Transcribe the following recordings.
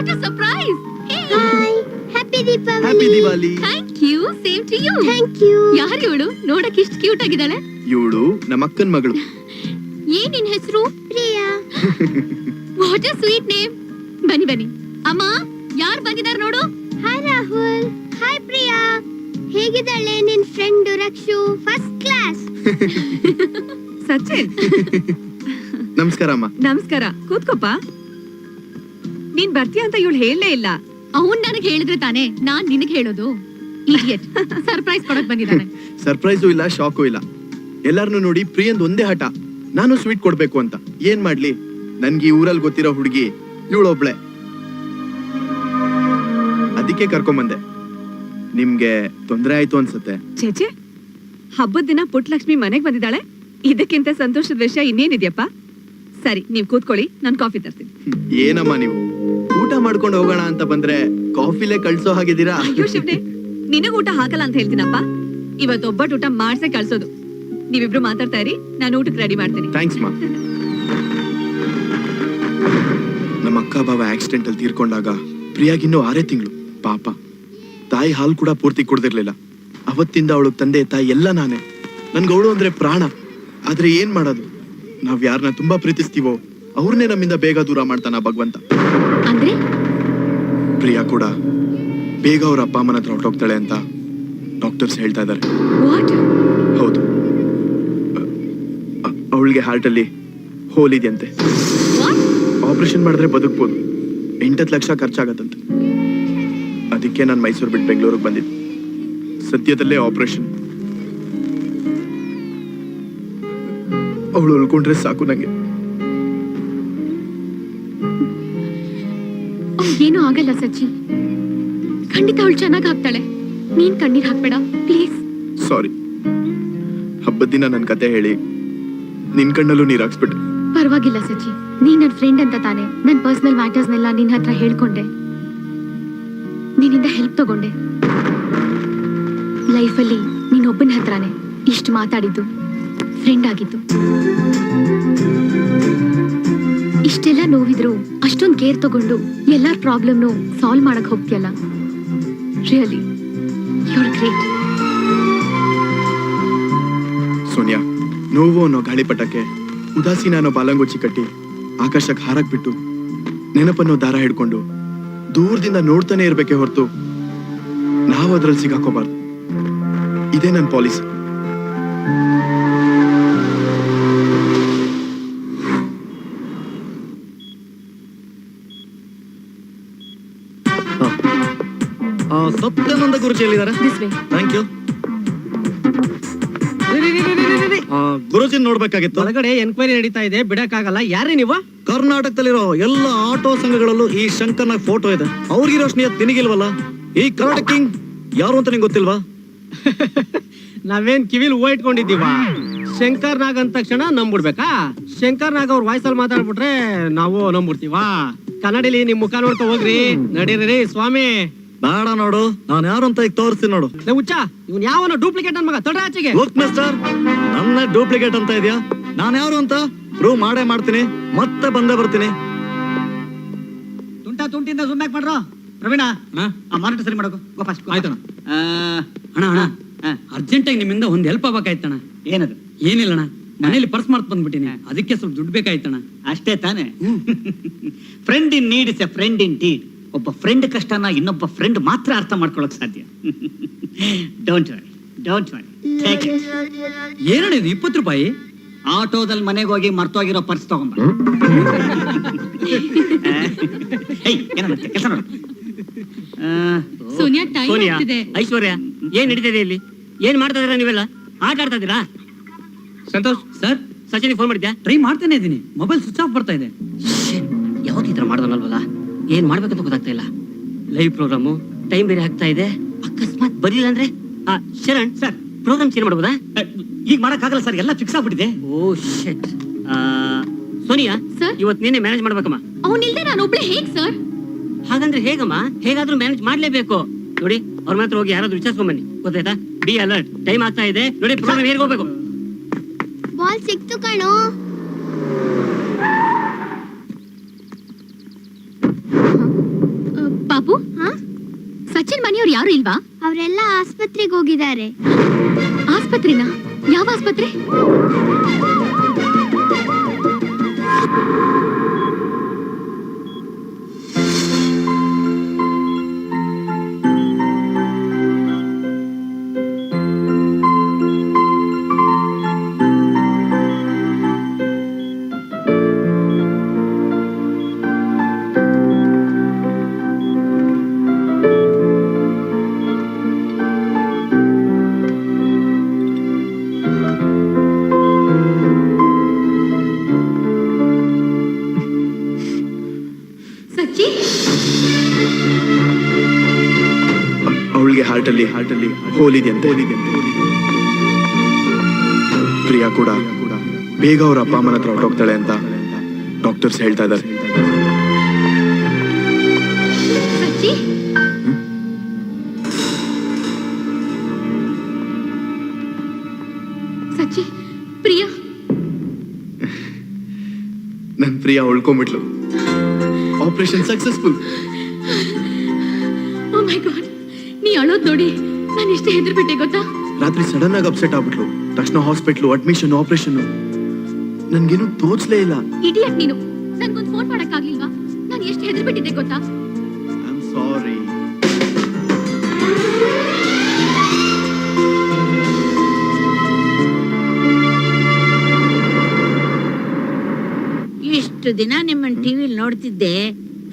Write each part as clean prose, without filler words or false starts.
What a surprise! Hey! Hi! Happy Deepavali! Happy Diwali. Thank you. Same to you. Thank you! ಯಾರು ಇವಳು? ನೋಡಕ್ಕೆ ಇಷ್ಟು cute ಆಗಿದ್ದಾಳೆ. ಇವಳು ನಮ್ಮ ಅಕ್ಕನ ಮಗಳು. ಏನ್ ನಿನ್ ಹೆಸರು? Priya. What a sweet name. ಬನ್ನಿ ಬನ್ನಿ. ಅಮ್ಮ, ಯಾರು ಬಂದಿದ್ದಾರೆ ನೋಡು? Hi ರಾಹುಲ್. Hi ಪ್ರಿಯಾ. ಹೇಗಿದ್ದಾಳೆ ನಿನ್ friend Rakshu? First class. Sachin, ನಮಸ್ಕಾರ ಅಮ್ಮ. ನಮಸ್ಕಾರ. ಕೂತ್ಕೋಪ. ನೀನ್ ಬರ್ತೀಯ ಅಂತ ಇವಳು ಹೇಳಲೇ ಇಲ್ಲ. ಅವನ್ ನನಗೆ ಹೇಳಿದ್ರೆ ತಾನೇ ನಾನ್ ನಿನಗೆ ಹೇಳೋದು. ಇಡಿಯಟ್. ಸರ್ಪ್ರೈಸ್ ಕೊಡಕ್ ಬಂದಿದ್ದಾನೆ. ಸರ್ಪ್ರೈಸು ಇಲ್ಲ, ಶಾಕು ಇಲ್ಲ. ಎಲ್ಲಾರನ್ನು ನೋಡಿ ಪ್ರಿಯಂದ್ ಒಂದೇ ಹಠ, ನಾನು ಸ್ವೀಟ್ ಕೊಡ್ಬೇಕು ಅಂತ. ಏನ್ ಮಾಡ್ಲಿ, ನನ್ಗೆ ಈ ಊರಲ್ಲಿ ಗೊತ್ತಿರೋ ಹುಡುಗಿ ಇವಳೊಬ್ಳೆ. ಅದಕ್ಕೆ ಕರ್ಕೊಂಬಂದೆ. ನಿಮ್ಗೆ ತೊಂದ್ರೆ ಆಯ್ತು ಅನ್ಸುತ್ತೆ. ಚೇಚೆ, ಹಬ್ಬದ ದಿನ ಪುಟ್ಟಲಕ್ಷ್ಮಿ ಮನೆಗ್ ಬಂದಿದ್ದಾಳೆ. ಇದಕ್ಕಿಂತ ಸಂತೋಷದ ವಿಷಯ ಇನ್ನೇನಿದ್ಯಪ್ಪ? ಸರಿ, ನೀವ್ ಕೂತ್ಕೊಳ್ಳಿ, ನಾನ್ ಕಾಫಿ ತರ್ತೀನಿ. ಏನಮ್ಮ ನೀವು ಊಟ ಮಾಡ್ಕೊಂಡು ಹೋಗೋಣ ಅಂತ ಬಂದ್ರೆ ಕಾಫಿಲೇ ಕಳ್ಸೋ ಹಾಗಿದ್ದೀರಾ? ಅಯ್ಯೋ ಶಿವ್ನೆ, ನಿನಗ್ ಊಟ ಹಾಕಲ್ಲ ಅಂತ ಹೇಳ್ತೀನಪ್ಪ. ಇವತ್ತು ಒಬ್ಬಟ್ಟು ಊಟ ಮಾಡ್ಸೇ ಕಳ್ಸೋದು. ನೀವಿಬ್ರು ಮಾತಾಡ್ತಾ ಇರಿ, ನಾನು ಊಟಕ್ಕೆ ರೆಡಿ ಮಾಡ್ತೀನಿ. ಥ್ಯಾಂಕ್ಸ್ ಮಾ. ನಮ್ಮ ಅಕ್ಕ ಬಾವ ಆಕ್ಸಿಡೆಂಟ್ ಅಲ್ಲಿ ತೀರ್ಕೊಂಡಾಗ ಪ್ರಿಯಾಗಿನ್ನೂ 6 ತಿಂಗಳು. ಪಾಪ, ತಾಯಿ ಹಾಲು ಕೂಡ ಪೂರ್ತಿ ಕುಡ್ದಿರ್ಲಿಲ್ಲ. ಅವತ್ತಿಂದ ಅವಳು ತಂದೆ ತಾಯಿ ಎಲ್ಲ ನಾನೇ. ನನ್ಗೆ ಅವಳು ಅಂದ್ರೆ ಪ್ರಾಣ. ಆದ್ರೆ ಏನ್ ಮಾಡೋದು, ನಾವ್ ಯಾರನ್ನ ತುಂಬಾ ಪ್ರೀತಿಸ್ತೀವೋ ಅವ್ರನ್ನೇ ನಮ್ಮಿಂದ ಬೇಗ ದೂರ ಮಾಡ್ತಾನ ಭಗವಂತ. ಅಂದ್ರೆ ಪ್ರಿಯಾ ಕೂಡ ಬೇಗ ಅವ್ರ ಅಪ್ಪ ಅಮ್ಮನ ಹತ್ರ ಹೊರಟೋಗ್ತಾಳೆ ಅಂತ ಡಾಕ್ಟರ್ಸ್ ಹೇಳ್ತಾ ಇದ್ದಾರೆ. ವಾಟ್? ಹೌದು, ಅವಳಿಗೆ ಹಾರ್ಟ್ ಅಲ್ಲಿ ಹೋಲ್ ಇದೆಯಂತೆ. ವಾಟ್? ಆಪರೇಷನ್ ಮಾಡಿದ್ರೆ ಬದುಕ್ಬೋದು. 8 ಲಕ್ಷ ಖರ್ಚಾಗತ್ತಂತೆ. ಅದಕ್ಕೆ ನಾನು ಮೈಸೂರು ಬಿಟ್ಟು ಬೆಂಗಳೂರಿಗೆ ಬಂದಿದ್ದೆ. ಸದ್ಯದಲ್ಲೇ ಆಪರೇಷನ್. ಅವಳು ಉಳ್ಕೊಂಡ್ರೆ ಸಾಕು ನಂಗೆ. ಏನೂ ಆಗಲ್ಲ ಸಚ್ಚಿ, ಖಂಡಿತ ಅವಳು ಚೆನ್ನಾಗ್ ಆಗ್ತಾಳೆ. ನೀನ್ ಕಣ್ಣೀರ್ ಹಾಕ್ಬೇಡ ಪ್ಲೀಸ್. ಸಾರಿ, ಹಬ್ಬದ ದಿನ ನನ್ನ ಕತೆ ಹೇಳಿ ನಿನ್ ಕಣ್ಣಲ್ಲೂ ನೀರ್ ಹಾಕ್ಸ್ಬಿಟ್ಟೆ. ಪರವಾಗಿಲ್ಲ ಸಚ್ಚಿ, ನೀನ್ ನನ್ ಫ್ರೆಂಡ್ ಅಂತ ತಾನೆ ನನ್ ಪರ್ಸನಲ್ ಮ್ಯಾಟರ್ಸ್ನೆಲ್ಲ ನಿನ್ ಹತ್ರ ಹೇಳ್ಕೊಂಡೆ. ನಿನ್ನಿಂದ ಹೆಲ್ಪ್ ತಗೊಂಡೆ. ಲೈಫಲ್ಲಿ ನೀನೊಬ್ಬನ ಹತ್ರನೇ ಇಷ್ಟು ಮಾತಾಡಿದ್ದು, ಫ್ರೆಂಡ್ ಆಗಿದ್ದು. ಇಷ್ಟೆಲ್ಲ ನೋವಿದ್ರು ಅಷ್ಟೊಂದು ಕೇರ್ ತಗೊಂಡು ಎಲ್ಲಾರ ಪ್ರಾಬ್ಲಮ್ನು ಸಾಲ್ವ್ ಮಾಡಕ್ ಹೋಗ್ತಿಯಲ್ಲ. Really you are great. Sonia, ನೋವು ಅನ್ನೋ ಗಾಳಿಪಟಕ್ಕೆ ಉದಾಸೀನ ಅನ್ನೋ ಬಾಲಂಗುಚ್ಚಿ ಕಟ್ಟಿ ಆಕಾಶಕ್ಕೆ ಹಾರಕ್ ಬಿಟ್ಟು ನೆನಪನ್ನೋ ದಾರ ಹಿಡ್ಕೊಂಡು ದೂರದಿಂದ ನೋಡ್ತಾನೆ ಇರ್ಬೇಕೆ ಹೊರತು ನಾವು ಅದ್ರಲ್ಲಿ ಸಿಗಾಕೋಬಾರ್ದು. ಇದೇ ನನ್ನ ಪಾಲಿಸಿ. ಸತ್ಯಾನಂದ ಗುರುಜಿ ಎಲ್ಲಿದ್ದಾರೆ? This way. Thank you. Guruji ನೋಡ್ಬೇಕಾಗಿತ್ತು. ಒಳಗಡೆ ಎನ್ಕ್ವೈರಿ ನಡೀತಾ ಇದೆ, ಬಿಡಕ್ಕಾಗಲ್ಲ. ಯಾರೇ ನೀವು? ಕರ್ನಾಟಕದಲ್ಲಿರೋ ಎಲ್ಲ ಆಟೋ ಸಂಘಗಳಲ್ಲೂ ಈ ಶಂಕರ್ನ ಫೋಟೋ ಇದೆ. ಅವ್ರಿಗಿರೋ ಸ್ನೇಹ ತಿನಿಗಿಲ್ವಲ್ಲ? ಈ ಕರ್ನಾಟಕ ಕಿಂಗ್ ಯಾರು ಅಂತ ನಿಂಗೆ ಗೊತ್ತಿಲ್ವಾ? ನಾವೇನ್ ಕಿವಿಲ್ ಹೂವ ಇಟ್ಕೊಂಡಿದ್ದೀವ? ಶಂಕರ್ ನಾಗ್ ಅಂದ ತಕ್ಷಣ ನಂಬಿಡ್ಬೇಕಾ? ಶಂಕರ್ ನಾಗ್ ಅವ್ರ ವಾಯ್ಸಲ್ಲಿ ಮಾತಾಡ್ಬಿಟ್ರೆ ನಾವು ನಂಬಿಡ್ತೀವಾ? ಕನ್ನಡಿಲಿ ನಿಮ್ ಮುಖ ನೋಡ್ತಾ ಹೋಗ್ರಿ. ನಡೀರಿ ಸ್ವಾಮಿ. ಬೇಡ ನೋಡು, ನಾನು ಯಾರು ಅಂತ ಈಗ ತೋರಿಸ್ತೀನಿ ನೋಡು. ಹುಚ್ಚ, ಇವ್ನ್ ಯಾವನ ಡೂಪ್ಲಿಕೇಟ್ ನನ್ ಮಗ. ತೊಡ್ರ ಆಚೆಗೆ. ಲುಕ್ ಮಿಸ್ಟರ್, ನನ್ನ ಡೂಪ್ಲಿಕೇಟ್ ಅಂತ ಇದೆಯಾ? ನಾನು ಯಾರು ಅಂತ ಪ್ರೂವ್ ಮಾಡೇ ಮಾಡ್ತೀನಿ. ಮತ್ತೆ ಬಂದೇ ಬರ್ತೀನಿ. ತುಂಟಿಂದ ಜೂಮ್ ಬ್ಯಾಕ್ ಮಾಡ್ರೋ. ಪ್ರವೀಣ, ಆ ಮಾನಿಟರ್ ಸರಿ ಮಾಡೋಕು. ಗೋ ಫಾಸ್ಟ್. ಆಯ್ತಣ್ಣ. ಅಣ್ಣ ಅರ್ಜೆಂಟಾಗಿ ನಿಮ್ಮಿಂದ ಒಂದು ಹೆಲ್ಪ್ ಆಗ್ಬೇಕಾಯ್ತಣ್ಣ. ಏನದು? ಏನಿಲ್ಲಣ್ಣ, ಮನೇಲಿ ಪರ್ಸ್ ಮಾರ್ಕ್ ಬಂದ್ಬಿಟ್ಟಿನಿ, ಅದಕ್ಕೆ ಸ್ವಲ್ಪ ದುಡ್ಡು ಬೇಕಾಯ್ತಣ್ಣ. ಅಷ್ಟೇ ತಾನೆ? Friend in need is A friend in deed. ಒಬ್ಬ ಫ್ರೆಂಡ್ ಕಷ್ಟನ ಇನ್ನೊಬ್ಬ ಫ್ರೆಂಡ್ ಮಾತ್ರ ಅರ್ಥ ಮಾಡ್ಕೊಳಕ್ ಸಾಧ್ಯ. Don't worry, don't worry. Take it. ಏನಣ್ಣ ಇದು 20 ರೂಪಾಯಿ? ಆಟೋದಲ್ಲಿ ಮನೆಗೆ ಹೋಗಿ ಮರ್ತೋಗಿರೋ ಪರ್ಸ್ ತಗೊಂಬ. ಕೆಲಸ ನೋಡು. ಸೋನಿಯಾ, ಟೈಮ್ ಸೋನಿಯಾ, ಆಗ್ತಿದೆ. ಐಶ್ವರ್ಯ, ಏನ್ ನಡೀತಿದೆ ಇಲ್ಲಿ? ಏನ್ ಮಾಡ್ತಾ ಇದೀರಾ ನೀವೆಲ್ಲ? ಆಟ ಆಡ್ತಾ ಇದೀರಾ? ಸಂತೋಷ್ ಸರ್, ಸಚಿನ್ ಫೋನ್ ಮಾಡಿದ್ಯಾ? ಟ್ರೈ ಮಾಡ್ತಾನೆ ಇದೀನಿ, ಮೊಬೈಲ್ ಸ್ವಿಚ್ ಆಫ್ ಬರ್ತಾ ಇದೆ. ಯಾವತ್ತು ಈ ತರ ಮಾಡ್ದನಲ್ವಲ್ಲ, ಏನ್ ಮಾಡ್ಬೇಕಂತ ಗೊತ್ತಾಗ್ತಾ ಇಲ್ಲ. ಲೈವ್ ಪ್ರೋಗ್ರಾಮು, ಟೈಮ್ ಬೇರೆ ಆಗ್ತಾ ಇದೆ. ಅಕಸ್ಮಾತ್ ಬರಲಿಲ್ಲ ಅಂದ್ರೆ ಶರಣ್ ಸರ್, ಪ್ರೋಗ್ರಾಮ್ ಚೇಂಜ್ ಮಾಡ್ಬೋದಾ? ಈಗ ಮಾಡಕ್ಕಾಗಲ್ಲ ಸರ್, ಎಲ್ಲ ಫಿಕ್ಸ್ ಆಗ್ಬಿಟ್ಟಿದೆ. ಓ ಶಿಟ್. ಸೋನಿಯಾ ಸರ್? ಇವತ್ತು ನೀನೆ ಮ್ಯಾನೇಜ್ ಮಾಡ್ಬೇಕಮ್ಮ. ಅವನಿಲ್ದೆ ನಾನು ಒಬ್ಳೆ ಹೇಗ್ ಸರ್? ಹಾಗಂದ್ರೆ ಹೇಗಮ್ಮ? ಹೇಗಾದ್ರೂ ಮ್ಯಾನೇಜ್ ಮಾಡ್ಲೇಬೇಕು. ನೋಡಿ, ಅವ್ರ ಮಾತ್ರ ಹೋಗಿ ಯಾರಾದ್ರೂ ವಿಚಾರಿಸ್ಕೊಂಡ್ ಬನ್ನಿ, ಗೊತ್ತಾಯ್ತಾ? ಬಿ ಅಲರ್ಟ್, ಟೈಮ್ ಆಗ್ತಾ ಇದೆ. ನೋಡಿ, ಪ್ರೋಗ್ರಾಮ್ ಹೇಗೆ ಹೋಗ್ಬೇಕು. ಬಾಲ್ ಸಿಕ್ತು ಕಣೋ. ಯಾರು ಇಲ್ವಾ? ಅವರೆಲ್ಲ ಆಸ್ಪತ್ರೆಗೆ ಹೋಗಿದ್ದಾರೆ. ಆಸ್ಪತ್ರೆನಾ? ಯಾವ ಆಸ್ಪತ್ರೆ? ಸಚ್ಚಿ, ಅವಳಿಗೆ ಹಾರ್ಟಲ್ಲಿ ಹೋಲಿದೆಯಂತೆ. ಪ್ರಿಯಾ ಕೂಡ ಬೇಗ ಅವ್ರ ಅಪ್ಪ ಅಮ್ಮನ ಹತ್ರ ಹೊರಟೋಗ್ತಾಳೆ ಅಂತ ಡಾಕ್ಟರ್ಸ್ ಹೇಳ್ತಾ ಇದ್ದಾರೆ. ಸಚ್ಚಿ, ಸಚ್ಚಿ, ಪ್ರಿಯಾ, ನನ್ ಪ್ರಿಯಾ ಉಳ್ಕೊಂಡ್ಬಿಟ್ಲು. Operation successful. Oh my God, ನೀ ಅಳೋದ್ ನೋಡಿ ನಾನು ಎಷ್ಟು ಹೆದರ್ಬಿಟ್ಟೆ ಗೊತ್ತಾ? ರಾತ್ರಿ ಸಡನ್ ಆಗಿ ಅಪ್ಸೆಟ್ ಆಗ್ಬಿಟ್ಲು. ತಕ್ಷಣ ಹಾಸ್ಪಿಟ್ಲು, ಅಡ್ಮಿಷನ್, ಆಪರೇಷನ್. ನನ್ಗೇನು ತೋಚ್ಲೇ ಇಲ್ಲ. ಇಡಿಯಟ್ ನೀನು. ನನ್ಗೊಂದು ಫೋನ್ ಮಾಡಕ್ಕಾಗ್ಲಿಲ್ವಾ? ನಾನು ಎಷ್ಟು ಹೆದರ್ಬಿಟ್ಟಿದ್ದೆ ಗೊತ್ತಾ? I am sorry. ಇಷ್ಟು ದಿನ ನಿಮ್ಮನ್ ಟಿವಿಲಿ ನೋಡ್ತಿದ್ದೆ,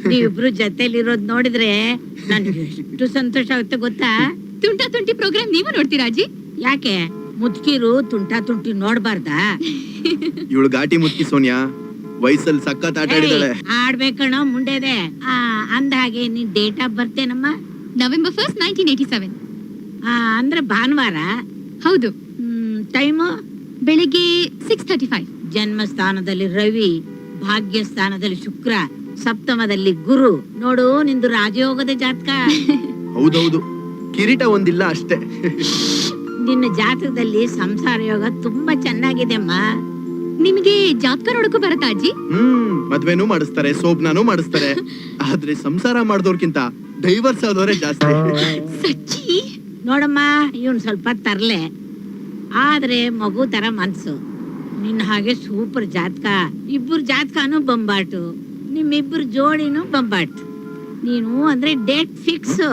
ನೀವಿಬ್ರು ಜೊತೆಲಿರೋದ್ ನೋಡಿದ್ರೆ ನನ್ಗೆ ಎಷ್ಟು ಸಂತೋಷ ಆಗುತ್ತೆ ಗೊತ್ತಾ? ತುಂಟಾ ತುಂಟಿ ಪ್ರೋಗ್ರಾಮ್ ನೀವು ನೋಡ್ತೀರಾ ಅಜ್ಜಿ? ಯಾಕೆ ಮುದುಕಿರು ತುಂಟಾ ತುಂಟಿ ನೋಡ್ಬಾರ್ದಾ? ಇವಳು ಘಾಟಿ ಮುತ್ಕಿ ಸೋನಿಯಾ ವಯಸ್ಸಲ್ಲಿ ಸಖತ್ ಆಟ ಆಡಿದಾಳೆ. ಆಡ್ಬೇಕಣೋ ಮುಂಡೆದೆ. ಅಂದ ಹಾಗೆ ನಿನ್ ಡೇಟ್ ಆಫ್ ಬರ್ತ್ ಏನಮ್ಮ? November 1st, 1987. ಅಂದ್ರೆ ಭಾನುವಾರ. ಹೌದು. ಟೈಮು ಬೆಳಿಗ್ಗೆ 6:35. ಜನ್ಮಸ್ಥಾನದಲ್ಲಿ ರವಿ, ಭಾಗ್ಯ ಸ್ಥಾನದಲ್ಲಿ ಶುಕ್ರ, ಸಪ್ತಮದಲ್ಲಿ ಗುರು. ನೋಡು ನಿಂದು ರಾಜಯೋಗದ ಜಾತಕ. ಹೌದೌದು, ಕಿರೀಟ ಒಂದಿಲ್ಲ ಅಷ್ಟೇ. ನಿನ್ನ ಜಾತಕದಲ್ಲಿ ಸಂಸಾರ ಯೋಗ ತುಂಬಾ ಚೆನ್ನಾಗಿದೆ ಅಮ್ಮ. ನಿಮಗೆ ಜಾತಕ ನೋಡಕ್ಕೂ ಬರತ್ತಾ ಅಜ್ಜಿ? ಮದ್ವೆನೂ ಮಾಡಿಸ್ತಾರೆ, ಸೋಪ್ನಾನು ಮಾಡಿಸ್ತಾರೆ. ಆದ್ರೆ ಸಂಸಾರ ಮಾಡಿದವ್ರಕ್ಕಿಂತ ಡೈವರ್ಸ್ ಆದವರೇ ಜಾಸ್ತಿ. ಸಚ್ಚಿ, ನೋಡಮ್ಮ, ಇವನ್ ಸ್ವಲ್ಪ ತರ್ಲೆ, ಆದ್ರೆ ಮಗು ತರ ಮನ್ಸು. ನಿನ್ನ ಹಾಗೆ ಸೂಪರ್ ಜಾತಕ. ಇಬ್ಬರು ಜಾತಕನು ಬೊಂಬಾಟು, ನಿಮ್ಮಿಬ್ಬರು ಜೋಡಿನೂ ಬೊಂಬಾಟು. ನೀನು ಅಂದ್ರೆ ಡೇಟ್ ಫಿಕ್ಸ್.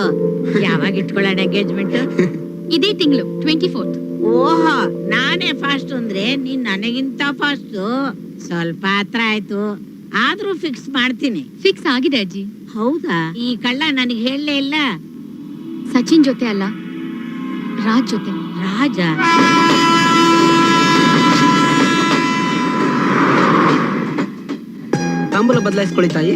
ಯಾವಾಗ ಇಟ್ಕೊಳ್ಳೋಣ ಎಂಗೇಜ್ಮೆಂಟ್? ಇದೇ ತಿಂಗಳು 24th. ಓಹೋ, ನಾನೇ ಫಾಸ್ಟ್ ಅಂದ್ರೆ ನೀನ್ ನನಗಿಂತ ಫಾಸ್ಟ್. ಸ್ವಲ್ಪ ಹತ್ರ ಆಯ್ತು, ಆದ್ರೂ ಫಿಕ್ಸ್ ಮಾಡ್ತೀನಿ. ಫಿಕ್ಸ್ ಆಗಿದೆ ಅಜ್ಜಿ. ಹೌದಾ? ಈ ಕಳ್ಳ ನನಗೆ ಹೇಳಲೇ ಇಲ್ಲ. ಸಚಿನ್ ಜೊತೆ ಅಲ್ಲ, ರಾಜ್ ಜೊತೆ. ರಾಜ? ತಾಂಬೂಲ ಬದಲಾಯಿಸ್ಕೊಳ್ಳಿ ತಾಯಿ.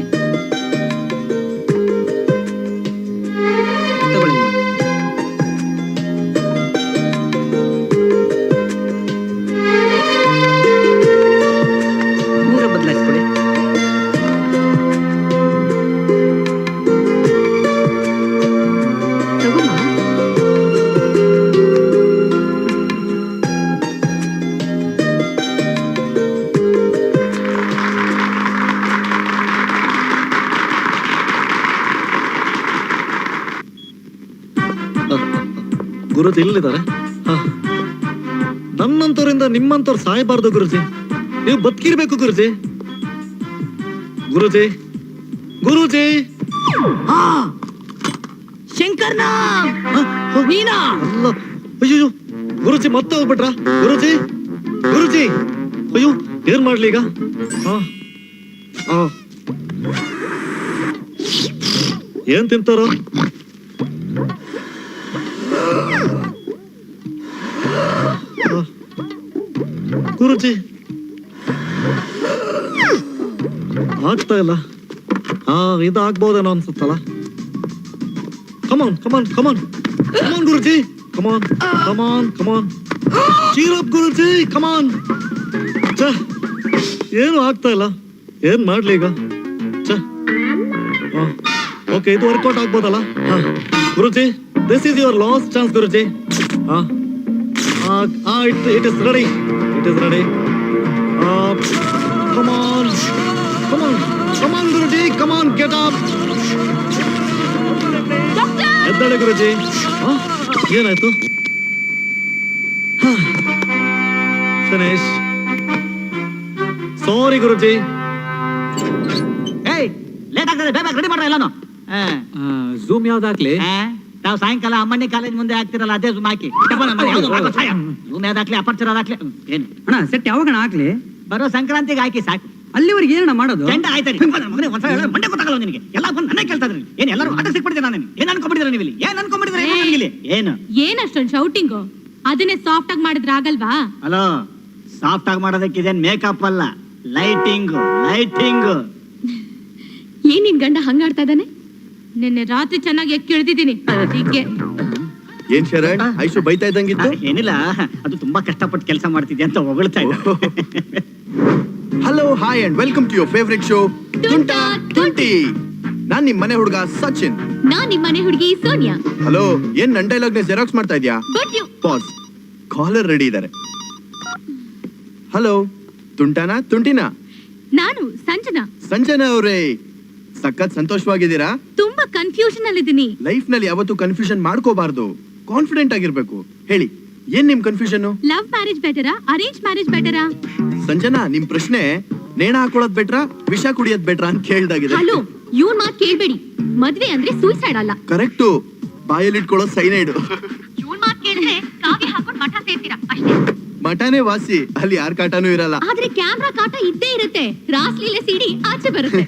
ತಗೊಳ್ಳಿ. ಮೂರ ಬದಲಾಯಿಸ್ಕೊಳ್ಳಿ. ತಗೋಮ್ಮ. ಗುರುಜಿ ಇಲ್ಲಿದ್ದಾರೆ. ನನ್ನಂತವ್ರಿಂದ ನಿಮ್ಮಂತವ್ರು ಸಾಯಬಾರ್ದು ಗುರುಜಿ. ನೀವು ಬದುಕಿರ್ಬೇಕು ಗುರುಜಿ. ಗುರುಜಿ, ಗುರುಜಿ. ಶಂಕರ್ನ ನೀನಾ? ಅಲ್ಲ, ಅಯ್ಯೋ ಗುರುಜಿ ಮತ್ತೆ ಹೋಗ್ಬಿಟ್ರ? ಗುರುಜಿ, ಗುರುಜಿ, ಅಯ್ಯೋ ಏನ್ ಮಾಡ್ಲಿ ಈಗ? ಏನ್ ತಿಂತಾರ? ಗುರುಜಿ ಆಗ್ತಾ ಇಲ್ಲ. ಇದು ಆಗ್ಬೋದೇನೋ ಅನ್ಸುತ್ತಲ್ಲ. ಕಮಾನ್ ಕಮಾನ್ ಕಮಾನ್ ಕಮಾನ್ ಗುರುಜಿ, ಕಮಾನ್ ಕಮಾನ್ ಕಮಾನ್. ಚೀರ್ ಅಪ್ ಗುರುಜಿ, ಕಮಾನ್. ಏನು ಆಗ್ತಾ ಇಲ್ಲ, ಏನ್ ಮಾಡ್ಲಿ ಈಗ? ಓಕೆ, ಇದು ವರ್ಕೌಟ್ ಆಗ್ಬೋದಲ್ಲ? Guruji, this is your last chance Guruji. It is ready. It is ready. Come on. Come on. Come on, Guruji. Come on, get up. Doctor! ಎದ್ದಾಳೆ ಗುರುಜಿ. ಆ, ಏನಾಯ್ತು? ಫಿನಿಶ್. ಸಾರಿ ಗುರುಜಿ. ಏಯ್ ಲೇಟ್ ಆಗ್ತದೆ, ಬೇಗ ರೆಡಿ ಮಾಡ್ರ ಎಲ್ಲಾನು. ಝೂಮ್ ಯಾವ್ದು ಹಾಕ್ಲಿ? ನಾವು ಸಾಯಂಕಾಲ ಅಮ್ಮಣ್ಣಿ ಕಾಲೇಜ್ ಮುಂದೆ ಹಾಕ್ತಿರಲ್ಲ ಅದೇ ಝೂಮ್ ಹಾಕಿ. ಝೂಮ್ ಯಾವ್ದಾಕ್ಲಿ, ಅಪರ್ಚರ್ ಅದಾಕ್ಲಿ ಏನು ಅಣ್ಣ ಸೆಟ್ ಯಾವಾಗ ಹಾಕ್ಲಿ? ಬರೋ ಸಂಕ್ರಾಂತಿಗೆ ಹಾಕಿ ಸಾಕು. ಅಲ್ಲಿವರೆಗೆ ಏನಣ್ಣ ಮಾಡೋದು? ಗಂಡ ಆಯ್ತಾರಿ ಒಂದ್ಸಲ ಹೇಳಿದ್ರೆ ಮಂಡೆ ಗೊತ್ತಾಗಲ್ಲ ನಿನಗೆ. ಎಲ್ಲ ಬಂದು ನನಗೆ ಕೇಳ್ತಾ ಇದ್ರಿ. ಏನ್ ಎಲ್ಲರೂ ಆಟ ಸಿಕ್ಬಿಡ್ತೀರ ನಾನು. ಏನ್ ಅನ್ಕೊಂಡ್ಬಿಟ್ಟಿದ್ರೆ ನೀವು ಇಲ್ಲಿ? ಏನ್ ಅನ್ಕೊಂಡ್ಬಿಟ್ಟಿದ್ರೆ ಇಲ್ಲಿ? ಏನು ಏನ್ ಅಷ್ಟೊಂದು ಶೌಟಿಂಗು? ಅದನ್ನೇ ಸಾಫ್ಟ್ ಆಗಿ ಮಾಡಿದ್ರೆ ಆಗಲ್ವಾ? ಹಲೋ, ಸಾಫ್ಟ್ ಆಗಿ ಮಾಡೋದಕ್ಕೆ ಇದೇನ್ ಮೇಕಪ್ ಅಲ್ಲ, ಲೈಟಿಂಗ್. ಏನ್ ನಿನ್ ಗಂಡ ಹಂಗಾಡ್ತಾ ಇದ್ದಾನೆ? ನಿನ್ನೆ ರಾತ್ರಿ ಚೆನ್ನಾಗಿ ಎಕ್ಕಿ ಇಳ್ದಿದ್ದೀನಿ ಅದಕ್ಕೆ. ಏನ್ ಶರಣ್, ಐಶು ಬೈತಾ ಇದ್ದಂಗಿತ್ತು. ಏನಿಲ್ಲ, ಅದು ತುಂಬಾ ಕಷ್ಟಪಟ್ಟು ಕೆಲಸ ಮಾಡ್ತಿದ್ದೆ ಅಂತ ಹೊಗಳ್ತಾ ಇದ್ದೆ. Hello, hi and welcome to your favourite show Tunta Tunti. ನಾನ್ ನಿಮ್ ಮನೆ ಹುಡುಗ ಸಚಿನ್. ನಾನ್ ನಿಮ್ ಮನೆ ಹುಡುಗಿ ಸೋನಿಯಾ. ಹಲೋ, ಏನ್ ನನ್ ಡೈಲಾಗ್ ನ ಜೆರಾಕ್ಸ್ ಮಾಡ್ತಾ ಇದ್ಯಾ? But you pass. Caller ready ಇದಾರೆ. ಹಲೋ, ತುಂಟಾನಾ ತುಂಟಿನಾ? ನಾನು ಸಂಜನಾ. ಸಂಜನಾ ಅವರೇ, ಸಖತ್ ಸಂತೋಷವಾಗಿದ್ದೀರಾ? ತುಂಬಾ ಕನ್ಫ್ಯೂಷನ್ ಅಲ್ಲಿದ್ದೀನಿ. ಲೈಫ್ ನಲ್ಲಿ ಯಾವತ್ತೂ ಕನ್ಫ್ಯೂಷನ್ ಮಾಡ್ಕೋಬಾರ್ದು, ಕಾನ್ಫಿಡೆಂಟ್ ಆಗಿರ್ಬೇಕು. ಹೇಳಿ, ಏನ್ ನಿಮ್ ಕನ್ಫ್ಯೂಷನ್? ಲವ್ ಮ್ಯಾರೇಜ್ ಬೆಟರಾ, ಅರೇಂಜ್ ಮ್ಯಾರೇಜ್ ಬೆಟರಾ? ಸಂಜನಾ, ನಿಮ್ ಪ್ರಶ್ನೆ ನೇಣ ಹಾಕೊಳ್ಳೋದ್ ಬೆಟ್ರಾ, ವಿಷ ಕುಡಿಯೋದ್ ಬೆಟ್ರಾ ಅಂತ ಕೇಳ್ದಾಗಿದೆ. ಹಲೋ, ಇವನ್ ಮಾತ್ ಕೇಳ್ಬೇಡಿ. ಮದ್ವೆ ಅಂದ್ರೆ ಸೂಸೈಡ್ ಅಲ್ಲ. ಕರೆಕ್ಟು, ಬಾಯಲ್ಲಿ ಇಟ್ಕೊಳ್ಳೋ ಸೈನೈಡ್. ಇವನ್ ಮಾತ್ ಕೇಳಿದ್ರೆ ಕಾವಿ ಹಾಕೊಂಡು ಮಠ ಸೇರ್ತೀರಾ ಅಷ್ಟೇ. ಮಠನೇ ವಾಸಿ, ಅಲ್ಲಿ ಯಾರ್ ಕಾಟನೂ ಇರಲ್ಲ. ಆದ್ರೆ ಕ್ಯಾಮ್ರಾ ಕಾಟ ಇದ್ದೇ ಇರುತ್ತೆ. ರಾಸ್ಲೀಲೆ ಸಿಡಿ ಆಚೆ ಬರುತ್ತೆ.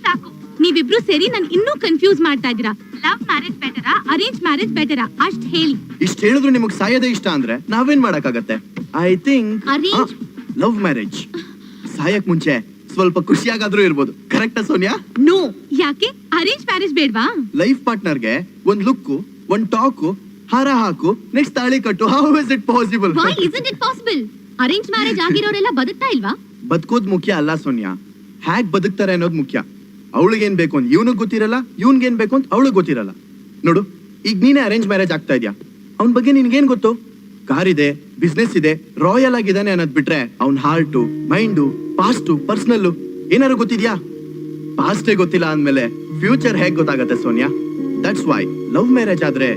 ಸಾಕು ನೀವಿಬ್ರು ಸೇರಿ ನನ್ ಇನ್ನೂ ಕನ್ಫ್ಯೂಸ್ ಮಾಡ್ತಾ ಇದ್ದೀರಾ. ಲವ್ ಮ್ಯಾರೇಜ್ ಬೆಟರಾ, ಅರೇಂಜ್ ಮ್ಯಾರೇಜ್ ಬೆಟರಾ? ಅಷ್ಟ್ ಹೇಳಿ. ಇಷ್ಟ ಹೇಳಿದ್ರು ನಿಮಗ್ ಸಾಯೋದೇ ಇಷ್ಟ ಅಂದ್ರೆ ನಾವೇನ್ ಮಾಡಕ್ಕಾಗತ್ತೆ? I think Arrange. Love marriage. ಸಾಯಕ್ ಮುಂಚೆ ಸ್ವಲ್ಪ ಖುಷಿಯಾಗಾದ್ರೂ ಇರ್ಬೋದು. ಕರೆಕ್ಟಾ ಸೋನಿಯಾ? ನೋ, ಯಾಕೆ ಅರೇಂಜ್ ಮ್ಯಾರೇಜ್ ಬೇಡ್ವಾ? ಲೈಫ್ ಪಾರ್ಟ್ನರ್ಗೆ ಒಂದ್ ಲುಕ್ಕು, ಒಂದ್ ಟಾಕು, ಹಾರ ಹಾಕು, ನೆಕ್ಸ್ಟ್ ತಾಳಿ ಕಟ್ಟು. How is it possible? Why isn't it possible? Arrange marriage ಆಗಿರೋರೆಲ್ಲ ಬದುಕ್ತಾ ಇಲ್ವಾ? ಬದುಕೋದ್ ಮುಖ್ಯ ಅಲ್ಲ ಸೋನಿಯಾ, ಹ್ಯಾಕ್ ಬದುಕ್ತಾರೆ ಅನ್ನೋದು ಮುಖ್ಯ. ಅವಳಿಗೇನ್ ಬೇಕು ಅಂತ ಇವನಿಗೆ ಗೊತ್ತಿರಲ್ಲ, ಇವನ್ಗೇನ್ ಬೇಕು ಅಂತ ಅವಳಿಗೆ ಗೊತ್ತಿರಲ್ಲ. ನೋಡು, ಈಗ ನೀನೇ ಅರೇಂಜ್ ಮ್ಯಾರೇಜ್ ಆಗ್ತಾ ಇದ್ಯಾ, ಅವನ್ ಬಗ್ಗೆ ನಿನ್ಗೇನ್ ಗೊತ್ತು? ಕಾರ್ ಇದೆ, ಬಿಸ್ನೆಸ್ ಇದೆ, ರಾಯಲ್ ಆಗಿದ್ದಾನೆ ಅನ್ನೋದ್ ಬಿಟ್ರೆ ಅವ್ನ್ ಹಾರ್ಟು, ಮೈಂಡು, ಪಾಸ್ಟು, ಪರ್ಸನಲ್ಲು ಏನಾರು ಗೊತ್ತಿದ್ಯಾ? ಪಾಸ್ಟೇ ಗೊತ್ತಿಲ್ಲ ಅಂದ್ಮೇಲೆ ಫ್ಯೂಚರ್ ಹೇಗ್ ಗೊತ್ತಾಗತ್ತೆ Sonia? That's why love marriage ಆದ್ರೆ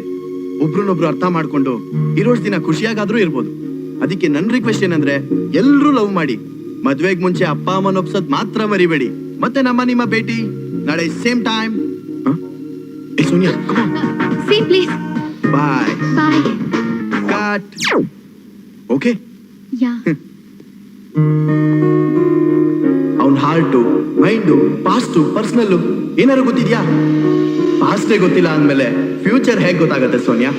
ಒಬ್ರನ್ನೊಬ್ರು ಅರ್ಥ ಮಾಡ್ಕೊಂಡು ಇರೋಷ್ಟು ದಿನ ಖುಷಿಯಾಗಾದ್ರೂ ಇರ್ಬೋದು. ಅದಕ್ಕೆ ನನ್ ರಿಕ್ವೆಸ್ಟ್ ಏನಂದ್ರೆ, ಎಲ್ರೂ ಲವ್ ಮಾಡಿ, ಮದ್ವೆಗ್ ಮುಂಚೆ ಅಪ್ಪ ಅಮ್ಮನ ಒಪ್ಸೋದ್ ಮಾತ್ರ ಮರಿಬೇಡಿ. ಮತ್ತೆ ನಿಮ್ಮ ಭೇಟಿ ನಾಳೆ same time. Sonia, same place. Bye bye. Cut. Okay. Yeah. ಅವ್ನ್ ಹಾರ್ಟು, ಮೈಂಡು, ಪಾಸ್ಟು, ಪರ್ಸನಲ್ಲು ಏನಾರು ಗೊತ್ತಿದ್ಯಾ? ಪಾಸ್ಟೇ ಗೊತ್ತಿಲ್ಲ ಅಂದ್ಮೇಲೆ ಫ್ಯೂಚರ್ ಹೇಗ್ ಗೊತ್ತಾಗತ್ತೆ ಸೋನಿಯಾ?